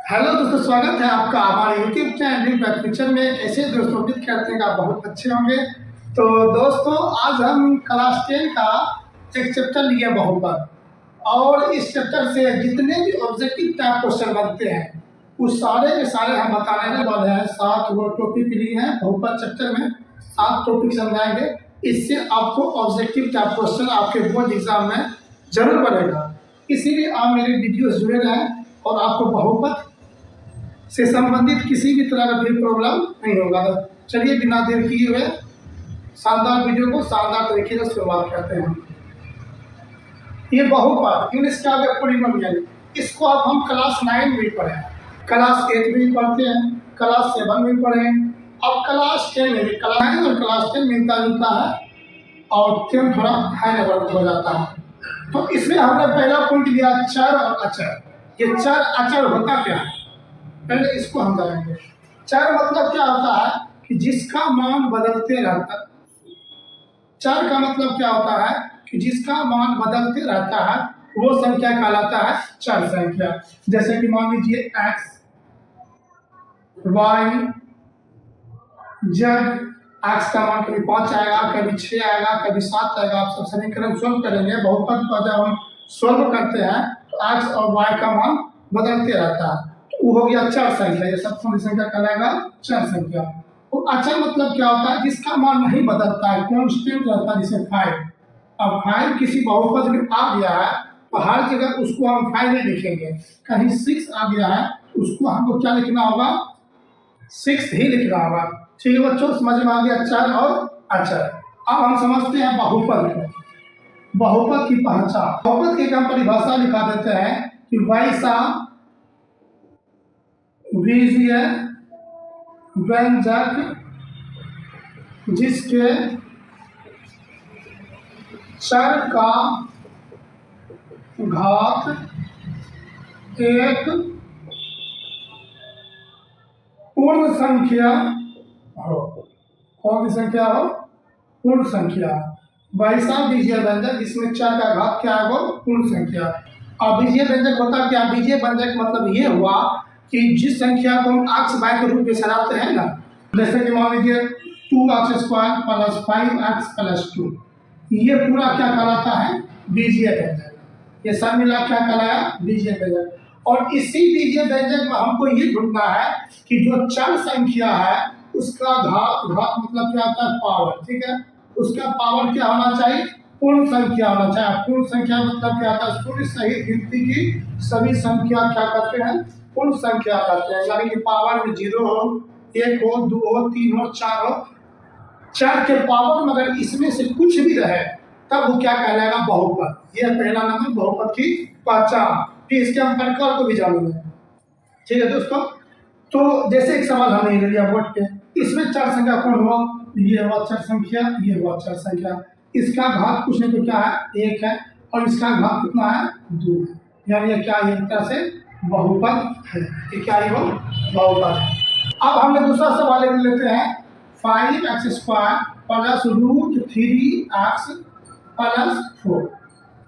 Hello दोस्तों, स्वागत है आपका हमारे यूट्यूब चैनल बैक पिक्चर में। कैसे दोस्तों, उम्मीद करते हैं कि आप बहुत अच्छे होंगे। तो दोस्तों, आज हम क्लास 10 का एक चैप्टर लिए बहुपद, और इस चैप्टर से जितने भी ऑब्जेक्टिव टाइप क्वेश्चन बनते हैं उस सारे के सारे हम बताने वाले हैं। 7 वो टॉपिक लिए हैं बहुपद चैप्टर में, 7 टॉपिक समझाएंगे। इससे आपको ऑब्जेक्टिव टाइप क्वेश्चन आपके बोर्ड एग्जाम में जरूर बनेगा। इसीलिए आप मेरे वीडियो जुड़े रहें और आपको बहुपद से संबंधित किसी भी तरह का भी प्रॉब्लम नहीं होगा। चलिए बिना देर किए हुए शानदार वीडियो को शानदार तरीके से शुरुआत करते हैं। ये बहुपद इंग्लिश का पॉलिनोमियल, इसको अब हम क्लास 9 में भी पढ़े, क्लास 8 में भी पढ़ते हैं, क्लास 7 में भी पढ़े, अब क्लास 10 में भी। क्लास 9 और क्लास 10 मिलता जुलता है और 10 थोड़ा हाई लेवल हो जाता है। तो इसमें हमने पहला पॉइंट लिया चर और अचर। ये चर अचर होता क्या है, पहले इसको हम जानेंगे। चर मतलब क्या होता है कि जिसका मान बदलते रहता है। चर का मतलब क्या होता है कि जिसका मान बदलते रहता है वो संख्या कहलाता है चर संख्या। जैसे कि मान लीजिए x, y, z। x का मान कभी 5 आएगा, कभी 6 आएगा, कभी 7 आएगा। आप सब समीकरण सोल्व करेंगे। बहुपद को जब हम सोल्व करते हैं तो x और y का मान बदलते रहता है, वो हो गया चर संख्या। ये सब संख्या कहलाएगा चर संख्या। तो अचर मतलब क्या होता है, जिसका मान नहीं बदलता है, कांस्टेंट रहता है। जैसे 5, अब 5 किसी बहुपद में आ गया है तो हर जगह उसको हम 5 नहीं लिखेंगे। कहीं 6 आ गया है उसको हमको क्या लिखना होगा, 6 ही लिखना होगा। ठीक है बच्चों, समझ में आ गया चर और अचर। अब हम समझते हैं बहुपद को। बहुपद की पहचान, बहुपद की हम परिभाषा लिखा देते हैं कि वैसा बीजीय व्यंजक जिसके चर का घात 1 पूर्ण संख्या हो। कौन सी संख्या हो, पूर्ण संख्या। वैसा बीजीय व्यंजक जिसमें चर का घात क्या है, वो पूर्ण संख्या। अब बीजीय व्यंजक होता क्या, बीजीय व्यंजक मतलब ये हुआ कि जिस संख्या को हम x y के रूप में सजाते हैं ना, जैसे कि मान लीजिए 2x² + 5x + 2, ये पूरा क्या कहलाता है, बीजीय व्यंजक। ये सब मिला क्या कहलाया, बीजीय व्यंजक। और इसी बीजीय व्यंजक में हमको ये ढूंढना है कि जो चर संख्या है उसका घात मतलब क्या होता है, पावर। ठीक है, उसका पावर क्या होना चाहिए, पूर्ण संख्या होना चाहिए। पूर्ण संख्या मतलब क्या होता है, पूर्ण सही गिनती की सभी संख्या क्या करते हैं, पूर्ण संख्या कहते हैं। यानी कि पावर में 0 हो, 1 हो, 2 हो, 3 हो, 4 हो, चर के पावर में अगर इसमें से कुछ भी रहे तब वो क्या कहलाएगा, बहुपद। यह पहला नंबर बहुपद की पहचान। फिर इसके हम प्रकार को भी जानेंगे। ठीक है दोस्तों, तो जैसे एक सवाल हमने ले लिया बोर्ड पे, इसमें चर संख्या कौन हुआ, ये हुआ चर संख्या, ये हुआ चर संख्या। इसका घात कुछ नहीं तो क्या है, 1 है, और इसका घात कितना है, 2 है। यानी ये क्या है, एक तरह से बहुपद है। ये क्या है, वो बहुपद है। अब हमने दूसरा सवाल लेते हैं, 5x² + √3x + 4।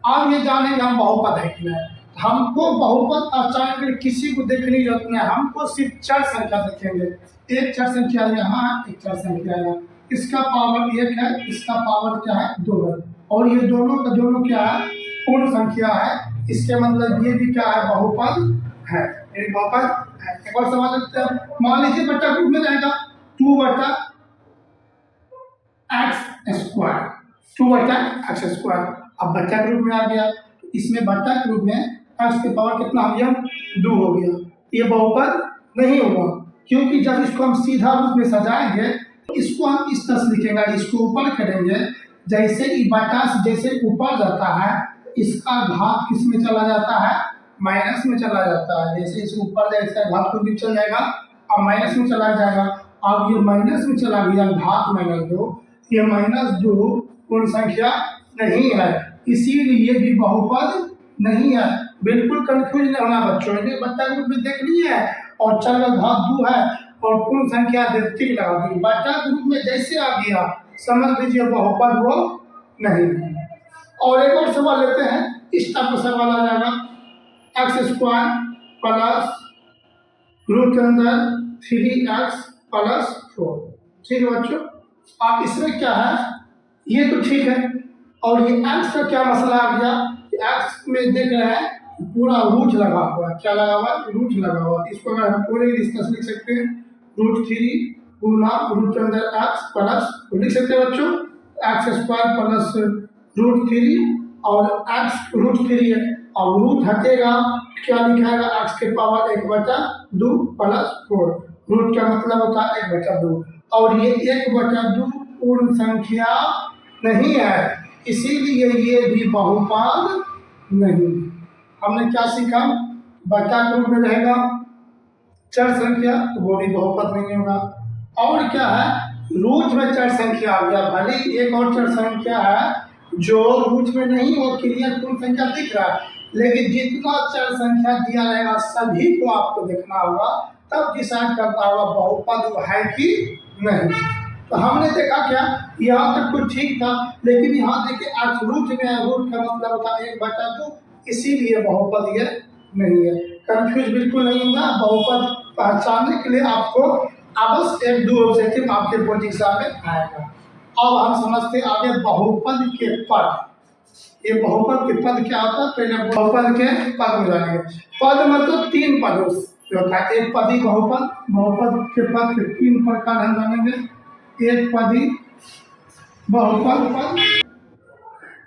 अब ये जानेंगे हम बहुपद है कि नहीं। हमको बहुपद पहचान के किसी को देखने की जरूरत नहीं है, हमको सिर्फ चर संख्या देखेंगे। एक चर संख्या यहाँ है, एक चर संख्या यहाँ, इसका पावर 1 है, इसका पावर क्या है, 2 है, और ये दोनों का दोनों क्या है, पूर्ण संख्या है। इसके मतलब ये भी क्या है, बहुपद है, एक बहुपद है। एक और सवाल लेते हैं, मान लीजिए बट्टा ग्रुप में रहेगा 2/x², 2/x²। अब बट्टा ग्रुप में आ गया, इसमें बट्टा ग्रुप में x की पावर कितना हो गया, 2 हो गया। ये बहुपद नहीं होगा, क्योंकि जब इसको हम सीधा रूप में सजाएंगे तो इसको हम इस तरह से लिखेंगे, इसको ऊपर करेंगे। जैसे कि बट्टा जैसे ऊपर जाता है, इसका घात किस में चला जाता है, माइनस में चला जाता है। जैसे इसे ऊपर जाए इसका घात को भी चल जाएगा, अब माइनस में चला जाएगा। अब ये माइनस में चला गया, घात -2, ये -2 पूर्ण संख्या नहीं है, इसीलिए भी बहुपद नहीं है। बिल्कुल कंफ्यूज नहीं होना बच्चों, ये बट्टा ग्रुप में देख ली है और चर का घात 2 है और पूर्ण संख्या ठीक लगा दी। बट्टा ग्रुप में जैसे आ गया समझ लीजिए बहुपद वो नहीं है। और एक और सवाल लेते हैं, इस टाइप का सवाल आ जाएगा, x² + रूट के अंदर 3x प्लस 4। ठीक है बच्चों, अब इसमें क्या है, ये तो ठीक है। और ये x का क्या मसला आ गया, x में देख रहे हैं पूरा रूट लगा हुआ है। क्या लगा हुआ है, रूट लगा हुआ है। इसको अगर हम पूरे डिस्कस लिख सकते हैं, √3 गुना रूट के अंदर x प्लस, लिख सकते हैं बच्चों x² प्लस √3 और x √3 है। अब रूट हटेगा, क्या लिखाएगा, x के पावर 1/2 प्लस 4। रूट का मतलब होता है 1/2, और ये 1/2 पूर्ण संख्या नहीं है, इसीलिए ये भी बहुपद नहीं। हमने क्या सीखा, बटा के रूप में रहेगा चर संख्या, तो वो भी बहुपद नहीं होगा। और क्या है, रूट में चर संख्या आ गया, भले ही एक और चर संख्या है जो रूट में नहीं, वो क्लियर पूर्ण संख्या दिख रहा है, लेकिन जितना चर संख्या दिया रहेगा सभी को आपको देखना होगा, तब डिसाइड करना होगा बहुपद वो है कि नहीं। तो हमने देखा क्या, यहाँ तक तो ठीक था, लेकिन यहाँ देखिए आज रूट में है, रूट का मतलब होता है 1/2, इसीलिए बहुपद ये नहीं है। कंफ्यूज बिल्कुल नहीं होगा। बहुपद पहचानने के लिए आपको अवश्य 1-2 ऑब्जेक्टिव आपके बोर्ड एग्जाम में आएगा। अब हम समझते आगे बहुपद के पद। ये बहुपद के पद क्या होता है, पहले बहुपद के पद में जानेंगे। पद मतलब 3 पदों से होता है, एक पदी बहुपद। बहुपद के पद के 3 प्रकार हम जानेंगे, एक पदी बहुपद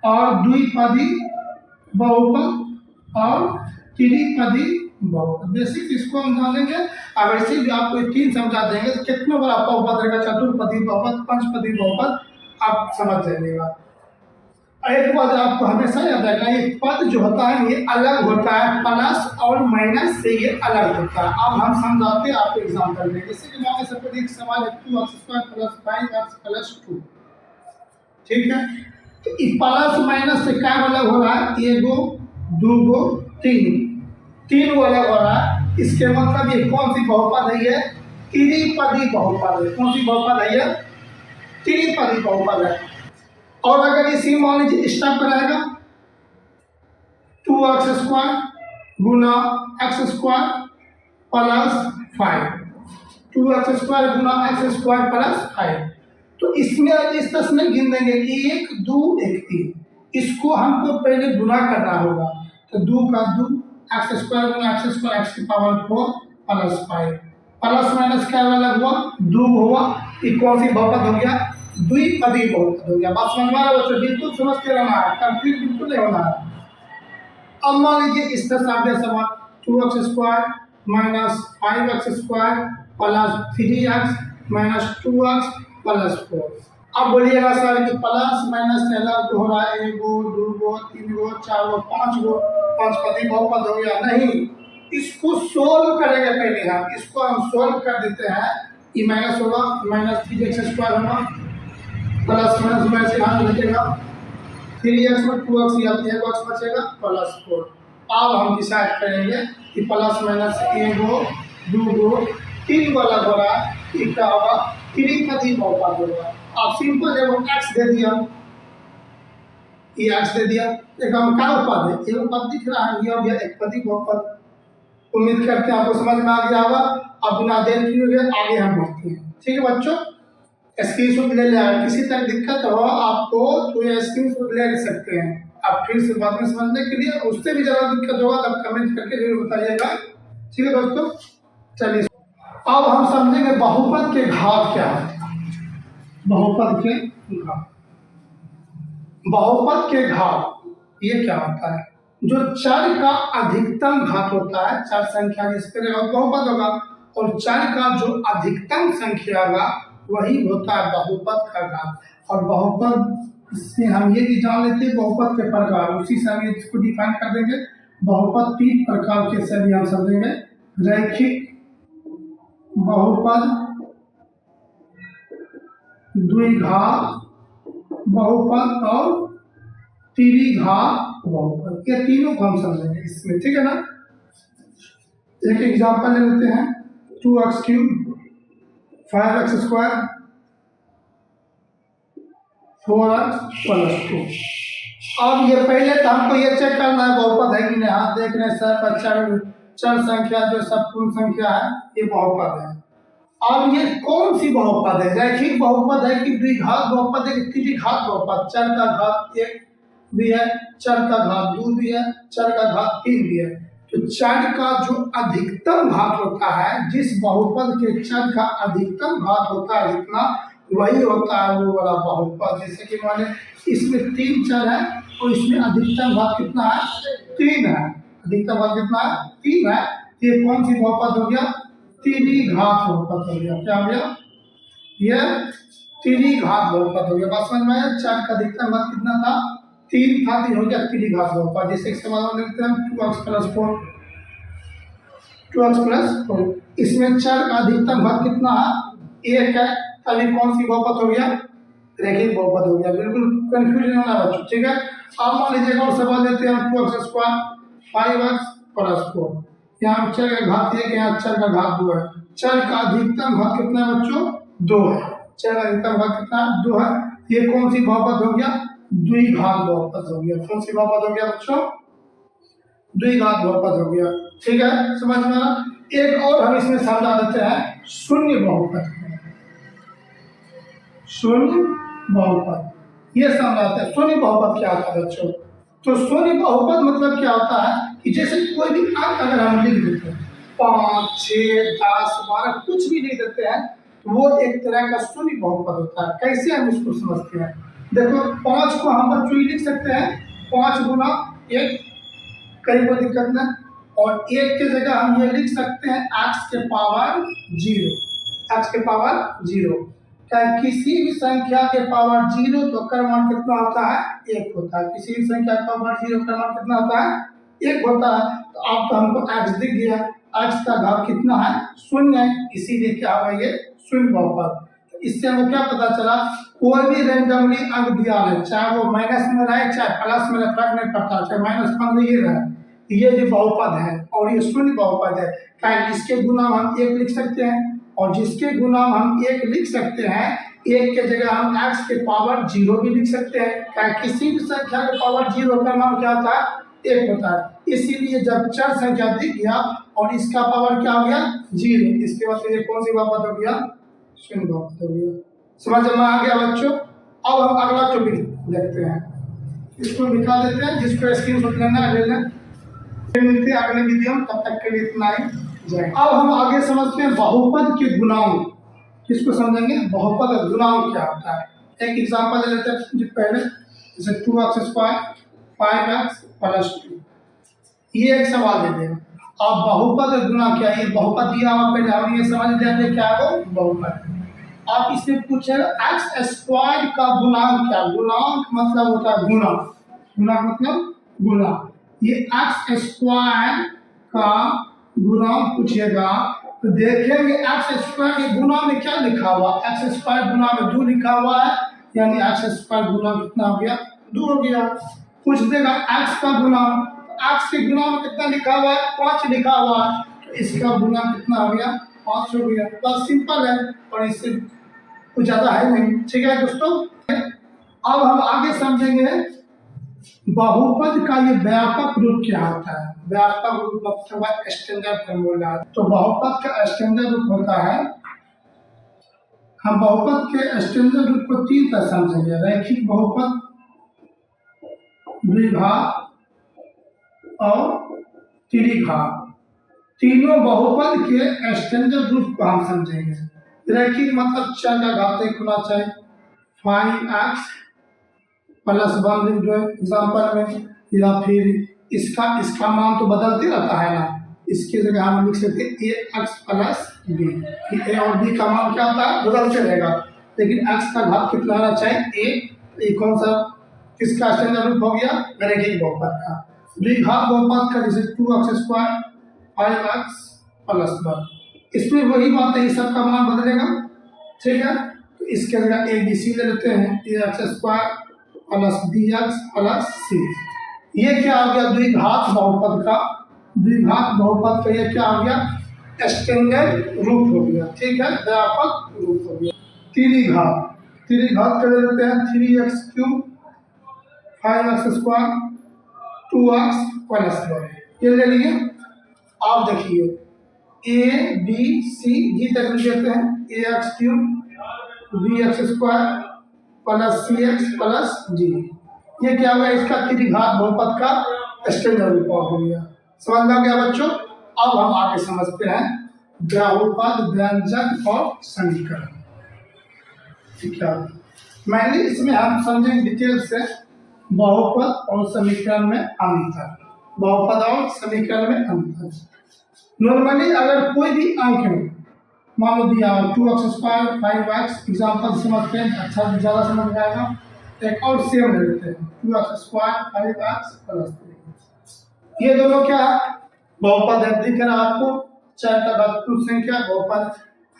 और द्विपदी बहुपद और त्रिपदी बहुपद। बेसिक इसको हम जानेंगे। अब ऐसे भी आपको 3 समझा देंगे तो कितना बड़ा बहुपद रहेगा, चतुर्पदी बहुपद, पंचपदी बहुपद, आप समझ जाइएगा। एक पद आपको हमेशा याद रखना, ये पद जो होता है ये अलग होता है, प्लस और माइनस से ये अलग होता है। अब हम समझाते हैं आपको एग्जाम्पल में। जैसे कि मान लीजिए एक सवाल है 2x² प्लस 5x प्लस 2, ठीक है। तो ये प्लस माइनस से क्या अलग हो रहा है, 1 2 3 अलग हो रहा है। इसके मतलब ये कौन सी बहुपद है, ये त्रिपदी बहुपद है। कौन सी बहुपद है, ये त्रिपदी बहुपद है। और अगर इसी मान लीजिए स्टेप पर रहेगा 2x² गुना x² प्लस 5, 2x² गुना x² प्लस 5, तो इसमें इस तरह से नहीं गिन देंगे 1 2 1 3, इसको हमको पहले गुना करना होगा। तो 2 का 2 x² गुना x² x की पावर 4 प्लस 5, प्लस माइनस क्या वाला हुआ, 2 हुआ। ये कौन सी बहुपद हो गया, द्विपदी बहुपद हो गया। बात समझ में आ रहा है बच्चों, बिल्कुल समझते रहना है, कंफ्यूज बिल्कुल नहीं होना है। अब मान लीजिए इस तरह से आ गया सवाल 2x² minus 5x² plus 3x minus 2x plus 4। अब बोलिएगा सर कि प्लस माइनस से अलग हो रहा है, 1 2 3 4 5 पंचपदी बहुपद हो गया। नहीं, इसको सोल्व करेंगे पहले हम, इसको हम सोल्व कर देते हैं। ये माइनस होगा, माइनस 3x² होगा, प्लस माइनस में से यहाँ बचेगा 3x में 2x या 1x बचेगा प्लस 4। अब हम डिसाइड करेंगे कि प्लस माइनस 1 2 3 वाला हो रहा है, ये क्या होगा, त्रिपदी बहुपद होगा। अब सिंपल है, वो x दे दिया, ये x दे दिया, एक हम क्या पद है, ये पद दिख रहा है, ये हो गया एक पदी बहुपद। उम्मीद करते हैं आपको समझ में आ गया होगा। अब बिना देर किए आगे हम बढ़ते हैं। ठीक है बच्चों, स्क्रीनशॉट ले लिया, किसी तरह दिक्कत हो आपको तो ये स्क्रीनशॉट ले सकते हैं। आप फिर से बाद में समझने के लिए, उससे भी ज़्यादा दिक्कत होगा तब कमेंट करके जरूर बताइएगा। ठीक है दोस्तों, चलिए अब हम समझेंगे बहुपद के घात क्या है। बहुपद के घात, बहुपद के घात ये क्या होता है, जो चर का अधिकतम घात होता है, चर संख्या जिस पर बहुपद होगा, और चर का जो अधिकतम संख्या होगा वही होता है बहुपद का घात। और बहुपद से हम ये भी जान लेते हैं बहुपद के प्रकार, उसी से हम इसको डिफाइन कर देंगे। बहुपद 3 प्रकार के से भी हम समझेंगे, रैखिक बहुपद, द्विघात बहुपद और त्रिघात बहुपद, ये तीनों को हम समझेंगे इसमें। ठीक है ना, एक एग्जांपल ले लेते हैं 2x³ 5x² 4x प्लस 2। अब ये पहले तो हमको ये चेक करना है बहुपद है कि नहीं। हाँ देख रहे हैं सर, बच्चा चर संख्या जो सब पूर्ण संख्या है ये बहुपद है। अब ये कौन सी बहुपद है? रैखिक बहुपद है कि द्विघात बहुपद है कि त्रिघात बहुपद? चर का घात 1 भी है, चर का घात 2 भी है, चर का घात 3 भी है। तो चर का जो अधिकतम घात होता है, जिस बहुपद के चर का अधिकतम घात होता है जितना, वही होता है वो वाला बहुपद। जैसे कि माने इसमें 3 चर है और इसमें अधिकतम घात कितना है? 3 है। अधिकतम घात कितना है? 3 है। ये कौन सी बहुपद हो गया? त्रिघात बहुपद हो गया। क्या हो गया? यह त्रिघात बहुपद हो गया। बात समझ में आया? चर का अधिकतम घात कितना था? 3 था, तो हो गया त्रिघात बहुपद। जैसे समाधान लिखते हैं 2x + 4, 2x + 4। इसमें चर का अधिकतम घात कितना है? 1 है, तभी कौन सी बहुपद हो गया? रैखिक बहुपद हो गया। बिल्कुल कंफ्यूजन होना बच्चों, ठीक है। अब मान लीजिए और सवाल देते हैं 2x² 5x + 4। यहाँ चर का घात 1 है, यहाँ चर का घात 2 है। चर का अधिकतम घात कितना है बच्चों? 2 है। चर का अधिकतम घात कितना है? 2 है। ये कौन सी बहुपद हो गया? द्विघात बहुपद हो गया। कौन सी बहुपद हो गया बच्चों? द्विघात बहुपद हो गया। ठीक है, समझ में आया? एक और हम इसमें समझा देते हैं शून्य बहुपद। शून्य बहुपद ये समझाते हैं। शून्य बहुपद क्या होता है बच्चों? तो शून्य बहुपद मतलब क्या होता है कि जैसे कोई भी अंक अगर हम लिख देते हैं 5, 6, 10, 12 कुछ भी लिख देते हैं, तो वो एक तरह का शून्य बहुपद होता है। कैसे हम इसको समझते हैं? देखो 5 को हम बच्चों लिख सकते हैं 5 गुना 1, कहीं कोई दिक्कत नहीं। और 1 की जगह हम ये लिख सकते हैं x के पावर 0, x के पावर 0। किसी भी संख्या के पावर 0 तो क्रमांक कितना होता है? 1 होता है। किसी भी संख्या के पावर 0 क्रमांक कितना होता है? 1 होता है। तो अब तो हमको x दिख गया, x का घात कितना है? 0 है, इसीलिए क्या हुआ? ये शून्य बहुपद। तो इससे हमें क्या पता चला? कोई भी रेंडमली अंक दिया है, चाहे वो माइनस में रहे चाहे प्लस में रहे, फर्क नहीं पड़ता, चाहे -15 ये रहे, ये जो बहुपद है और ये शून्य बहुपद है। क्या इसके गुना हम 1 लिख सकते हैं? और जिसके गुना हम 1 लिख सकते हैं, 1 के जगह हम x के पावर 0 भी लिख सकते हैं। क्या किसी भी संख्या के पावर 0 का मान क्या होता है? 1 होता है। इसीलिए जब चर संख्या दिख गया और इसका पावर क्या हो गया? 0, इसके बाद ये कौन सी बहुपद हो गया? शून्य बहुपद हो गया। समझ में आ गया बच्चों? अब हम अगला टॉपिक देखते हैं, इसको निकाल देते हैं। जिसको स्क्रीनशॉट लेना है ले लें। मिलते हैं अगले वीडियो में, तब तक के लिए इतना ही। जय। अब हम आगे समझते हैं बहुपद के गुणांक। किसको समझेंगे? बहुपद का गुणांक क्या होता है। एक एग्जांपल ले लेते हैं पहले, जैसे 2x² 5x + 2। ये एक सवाल दे दें। अब बहुपद का गुणा क्या है? ये बहुपद दिया हुआ, पहले हम ये समझ लेते हैं क्या है वो बहुपद। आप इससे पूछे x² का गुणांक क्या? गुणांक मतलब होता है गुणा, गुणा मतलब गुणा। ये x² का गुणांक पूछेगा तो देखेंगे x² के गुणा में क्या लिखा हुआ? x² गुणा में 2 लिखा हुआ है, यानी x² गुणा कितना हो गया? 2 हो गया। पूछ देगा x का गुणा, x के गुणा में कितना लिखा हुआ है? 5 लिखा हुआ है, तो इसका गुणा कितना हो गया? 5 हो गया। बस सिंपल है और इससे कुछ ज्यादा है नहीं। ठीक है दोस्तों, अब हम आगे समझेंगे बहुपद का ये व्यापक रूप क्या होता है। व्यापक रूप मतलब स्टैंडर्ड फॉर्मूला। तो बहुपद का स्टैंडर्ड रूप होता है, हम बहुपद के स्टैंडर्ड रूप को 3 तरह समझेंगे: रैखिक बहुपद, द्विघात और त्रिघात। तीनों बहुपद के स्टैंडर्ड रूप को हम समझेंगे। रैखिक मतलब चर का घात 1 होना चाहिए, 5x + 1 लिख दो एग्जाम्पल में, या फिर इसका मान तो बदलते रहता है ना, इसके जगह हम लिख सकते हैं ax + b। a और b का मान क्या होता है? बदलते रहेगा, लेकिन x का घात कितना होना चाहिए? 1। ये कौन सा किसका स्टैंडर्ड रूप हो गया? रैखिक बहुपद का। द्विघात बहुपद का जैसे 2x² 5x + 1, इसमें वही बात है, इस सब का मान बदलेगा। ठीक है, तो इसके जगह a b c ले लेते हैं, ax² + bx + c। ये क्या हो गया? द्विघात बहुपद का। द्विघात बहुपद का ये क्या हो गया? स्टैंडर्ड रूप हो गया। ठीक है, व्यापक रूप हो गया। त्रिघात, त्रिघात कर लेते हैं 3x³ 5x² 2x + 1, ये ले लिए। आप देखिए ए बी सी जी तक लिख देते हैं, a x cube b x square plus c x plus g. ये क्या हुआ, इसका त्रिघात बहुपद का स्टैंडर्ड रूप हो गया। समझ में आ गया बच्चों। अब हम आगे समझते हैं बहुपद, व्यंजक और समीकरण क्या। मैंने इसमें हम समझेंगे डिटेल से बहुपद और समीकरण में अंतर, बहुपद और समीकरण में अंतर। नॉर्मली अगर कोई भी अंक में मान लो दिया 2x स्क्वायर 5x, एग्जाम्पल समझते हैं, अच्छा ज़्यादा समझ में आएगा। एक और सेम ले लेते हैं 2x स्क्वायर 5x प्लस 3, ये दोनों क्या है, बहुपद है, दिख रहा है आपको, चार का घात संख्या बहुपद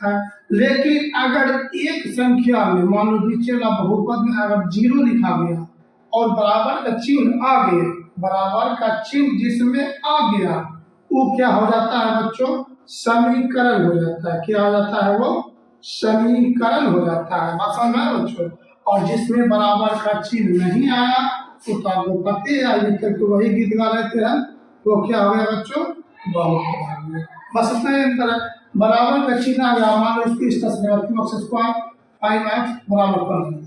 है। लेकिन अगर एक संख्या में मान लो नीचे वाला बहुपद में अगर 0 लिखा गया और बराबर का चिन्ह आ गया, बराबर का चिन्ह जिसमें आ गया वो क्या हो जाता है बच्चों, समीकरण हो जाता है। क्या हो जाता है, वो समीकरण हो जाता है। बात समझ में बच्चों। और जिसमें बराबर का चिन्ह नहीं आया तो आपको पते लिख करके वही गीत गा लेते हैं, वो क्या हो गया बच्चों, बहुपद। बस इतना ही अंतर है, बराबर का चिन्ह आ गया, मान लो इसकी इस तरह से 2x स्क्वायर 5x बराबर कर दिया,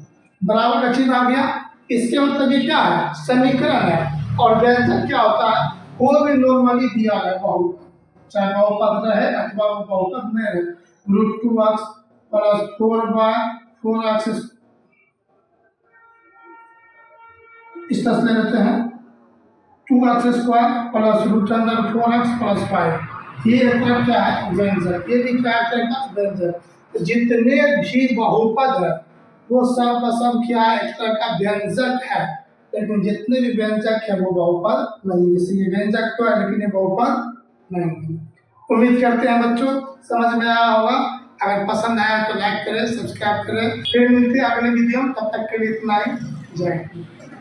बराबर का चिन्ह आ गया, इसके मतलब ये क्या है, समीकरण है। और व्यंजक क्या होता है, वो भी नॉर्मली दिया है बहुपद, चाहे बहुपद रहे अथवा वो बहुपद में रहे। √2x प्लस 4/4x इस तरह से ले लेते हैं, 2x square plus √4x plus 5। ये एक तरह क्या है, व्यंजक। ये भी क्या है, व्यंजक। जितने भी बहुपद है वो सब का सब क्या है, एक तरह का व्यंजक है। लेकिन जितने भी व्यंजक है वो बहुपद नहीं, इसलिए व्यंजक तो है लेकिन ये बहुपद नहीं। उम्मीद करते हैं बच्चों समझ में आया होगा। अगर पसंद आया तो लाइक करें, सब्सक्राइब करें। फिर मिलते हैं अगले वीडियो में, तब तक के लिए इतना ही। जय हिंद।